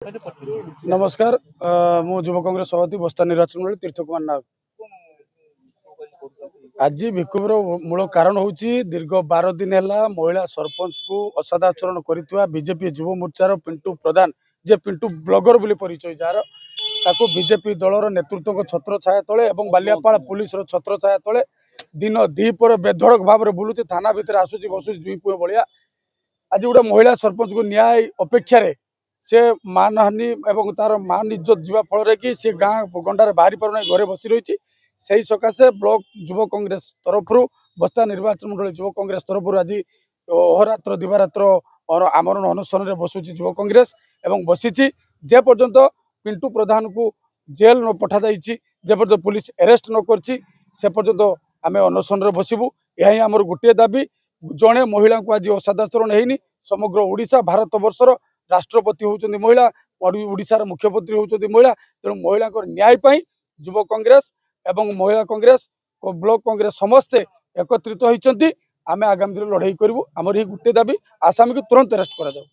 नमस्कार मु युव कांग्रेस सभापति बस्ता निर्वाचन मंडल तीर्थ कुमार नाग। आज विक्षोभर मूल कारण हूँ दीर्घ 12 दिन है महिला सरपंच को असदाचरण कर बीजेपी युव मोर्चार पिंटू प्रधान जे पिंटू ब्लगर बोली परिचय जार ताको बीजेपी दलर नेतृत्व छत्र छाया तले और बालियापाड़ पुलिस छत्र छाया तले दिन दीपर बेधड़क भाव में बुलूची थाना भितर आसूची बसुची जुई पुए भाया। आज गोटे महिला सरपंच को न्याय अपेक्षा से मानहानि एवं तार मान इज्जत जीवा फल कि सी गाँ गंडार बाहरी पारना घरे बसी रही से सकाशे ब्लॉक युव कांग्रेस तरफ बस्ता निर्वाचन मंडल युव कांग्रेस तरफ आज अहोरात्र दिवारात्र आमरण अनशन बसुची युव कांग्रेस एवं बसी जे पर्यंत पिंटू प्रधान को जेल न पठा जे पर्यंत पुलिस अरेस्ट न कर आम अनशन बसबू। यह आमर गोटे दाबी जड़े महिला को आज असदाचरण होनी समग्र ओडिशा भारत वर्षर राष्ट्रपति होती महिला ओडिशार मुख्यमंत्री होती महिला तेणु महिला न्याय युव कांग्रेस एवं महिला कांग्रेस ब्लॉक कांग्रेस समस्ते एकत्रित होती आम आगामी दिन लड़ाई करूँ। आमर ये गोटे दाबी आसामी को तुरंत अरेस्ट करा जाऊ।